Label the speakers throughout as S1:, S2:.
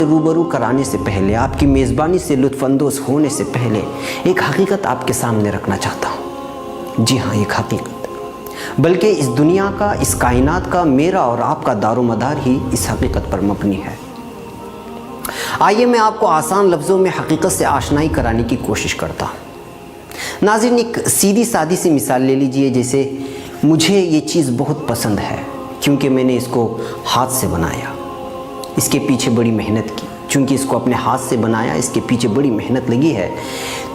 S1: روبرو کرانے سے پہلے، آپ کی میزبانی سے لطف اندوز ہونے سے پہلے ایک حقیقت آپ کے سامنے رکھنا چاہتا ہوں۔ جی ہاں، ایک حقیقت، بلکہ اس دنیا کا، اس کائنات کا، میرا اور آپ کا دار و مدار ہی اس حقیقت پر مبنی ہے۔ آئیے میں آپ کو آسان لفظوں میں حقیقت سے آشنائی کرانے کی کوشش کرتا ہوں۔ ناظرین، ایک سیدھی سادی سی مثال لے لیجئے، جیسے مجھے یہ چیز بہت پسند ہے کیونکہ میں نے اس کو ہاتھ سے بنایا، اس کے پیچھے بڑی محنت کی، چونکہ اس کو اپنے ہاتھ سے بنایا، اس کے پیچھے بڑی محنت لگی ہے،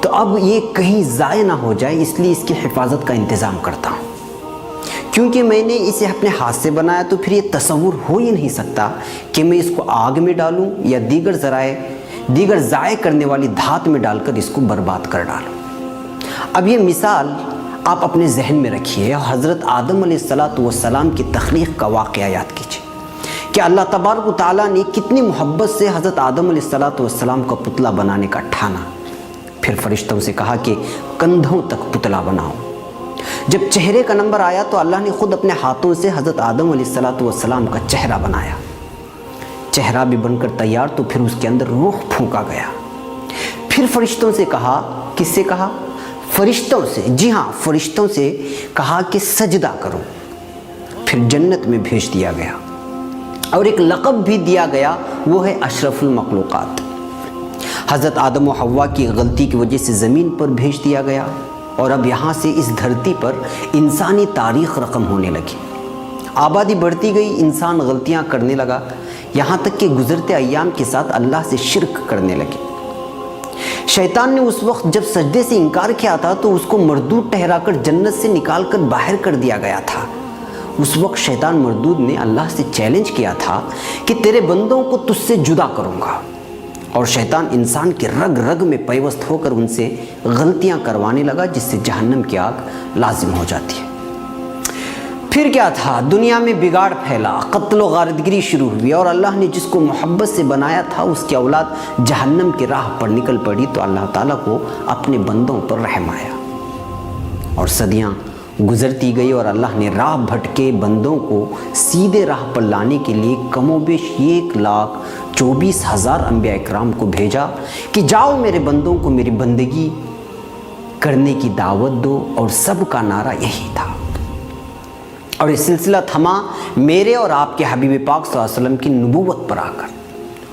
S1: تو اب یہ کہیں ضائع نہ ہو جائے، اس لیے اس کی حفاظت کا انتظام کرتا ہوں۔ کیونکہ میں نے اسے اپنے ہاتھ سے بنایا تو پھر یہ تصور ہو ہی نہیں سکتا کہ میں اس کو آگ میں ڈالوں یا دیگر ضائع کرنے والی دھات میں ڈال کر اس کو برباد کر ڈالوں۔ اب یہ مثال آپ اپنے ذہن میں رکھیے اور حضرت آدم علیہ السلام کی تخلیق کا واقعہ یاد کیجیے کہ اللہ تبارک و تعالیٰ نے کتنی محبت سے حضرت آدم علیہ السلام کا پتلا بنانے کا ٹھانا، پھر فرشتوں سے کہا کہ کندھوں تک پتلا بناؤ۔ جب چہرے کا نمبر آیا تو اللہ نے خود اپنے ہاتھوں سے حضرت آدم علیہ السلام کا چہرہ بنایا۔ چہرہ بھی بن کر تیار تو پھر اس کے اندر روح پھونکا گیا۔ پھر فرشتوں سے کہا، کس سے کہا؟ فرشتوں سے، جی ہاں، فرشتوں سے کہا کہ سجدہ کرو۔ پھر جنت میں بھیج دیا گیا اور ایک لقب بھی دیا گیا، وہ ہے اشرف المخلوقات۔ حضرت آدم و حوا کی غلطی کی وجہ سے زمین پر بھیج دیا گیا اور اب یہاں سے اس دھرتی پر انسانی تاریخ رقم ہونے لگی۔ آبادی بڑھتی گئی، انسان غلطیاں کرنے لگا، یہاں تک کہ گزرتے ایام کے ساتھ اللہ سے شرک کرنے لگے۔ شیطان نے اس وقت جب سجدے سے انکار کیا تھا تو اس کو مردود ٹھہرا کر جنت سے نکال کر باہر کر دیا گیا تھا۔ اس وقت شیطان مردود نے اللہ سے چیلنج کیا تھا کہ تیرے بندوں کو تجھ سے جدا کروں گا، اور شیطان انسان کے رگ رگ میں پیوست ہو کر ان سے غلطیاں کروانے لگا، جس سے جہنم کی آگ لازم ہو جاتی ہے۔ پھر کیا تھا؟ دنیا میں بگاڑ پھیلا، قتل و غارتگری شروع ہوئی، اور اللہ نے جس کو محبت سے بنایا تھا اس کی اولاد جہنم کی راہ پر نکل پڑی، تو اللہ تعالیٰ کو اپنے بندوں پر رحم آیا اور صدیاں گزرتی گئی اور اللہ نے راہ بھٹکے بندوں کو سیدھے راہ پر لانے کے لیے کم و بیش 1,24,000 انبیاء اکرام کو بھیجا کہ جاؤ میرے بندوں کو میری بندگی کرنے کی دعوت دو، اور سب کا نعرہ یہی تھا۔ اور یہ سلسلہ تھما میرے اور آپ کے حبیب پاک صلی اللہ علیہ وسلم کی نبوت پر آ کر،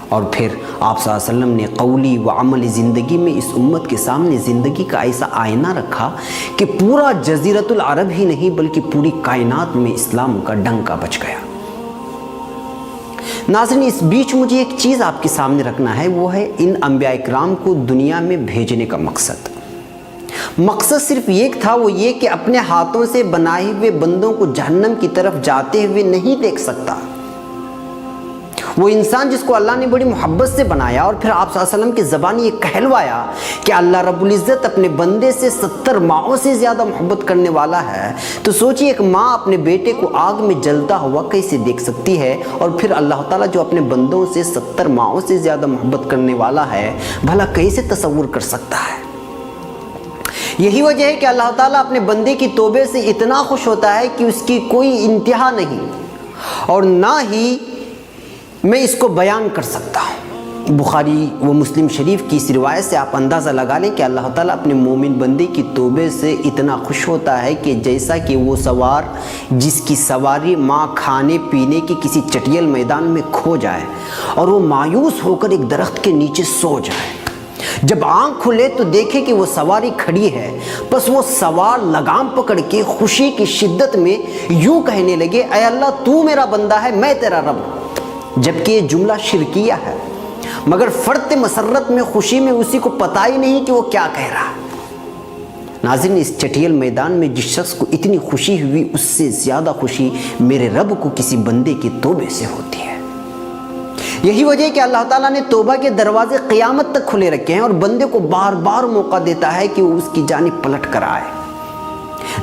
S1: اور پھر آپ صلی اللہ علیہ وسلم نے قولی و عملی زندگی میں اس امت کے سامنے زندگی کا ایسا آئینہ رکھا کہ پورا جزیرۃ العرب ہی نہیں بلکہ پوری کائنات میں اسلام کا ڈنکا بج گیا۔ ناظرین، اس بیچ مجھے ایک چیز آپ کے سامنے رکھنا ہے، وہ ہے ان انبیاء اکرام کو دنیا میں بھیجنے کا مقصد صرف ایک تھا، وہ یہ کہ اپنے ہاتھوں سے بنائے ہوئے بندوں کو جہنم کی طرف جاتے ہوئے نہیں دیکھ سکتا۔ وہ انسان جس کو اللہ نے بڑی محبت سے بنایا اور پھر آپ صلی اللہ علیہ وسلم کی زبانی یہ کہلوایا کہ اللہ رب العزت اپنے بندے سے 70 ماؤں سے زیادہ محبت کرنے والا ہے، تو سوچئے ایک ماں اپنے بیٹے کو آگ میں جلتا ہوا کیسے دیکھ سکتی ہے، اور پھر اللہ تعالیٰ جو اپنے بندوں سے 70 ماؤں سے زیادہ محبت کرنے والا ہے، بھلا کیسے تصور کر سکتا ہے؟ یہی وجہ ہے کہ اللہ تعالیٰ اپنے بندے کی توبے سے اتنا خوش ہوتا ہے کہ اس کی کوئی انتہا نہیں، اور نہ ہی میں اس کو بیان کر سکتا ہوں۔ بخاری و مسلم شریف کی اس روایت سے آپ اندازہ لگا لیں کہ اللہ تعالیٰ اپنے مومن بندے کی توبے سے اتنا خوش ہوتا ہے کہ جیسا کہ وہ سوار جس کی سواری ماں کھانے پینے کی کسی چٹیل میدان میں کھو جائے اور وہ مایوس ہو کر ایک درخت کے نیچے سو جائے، جب آنکھ کھلے تو دیکھے کہ وہ سواری کھڑی ہے، بس وہ سوار لگام پکڑ کے خوشی کی شدت میں یوں کہنے لگے، اے اللہ تو میرا بندہ ہے، میں تیرا رب ہوں، جبکہ یہ جملہ شرکیہ ہے، مگر فرط مسرت میں خوشی میں اسی کو پتہ ہی نہیں کہ وہ کیا کہہ رہا ہے۔ ناظرین، اس چٹیل میدان میں جس شخص کو اتنی خوشی ہوئی، اس سے زیادہ خوشی میرے رب کو کسی بندے کی توبے سے ہوتی ہے۔ یہی وجہ ہے کہ اللہ تعالیٰ نے توبہ کے دروازے قیامت تک کھلے رکھے ہیں اور بندے کو بار بار موقع دیتا ہے کہ وہ اس کی جانب پلٹ کر آئے۔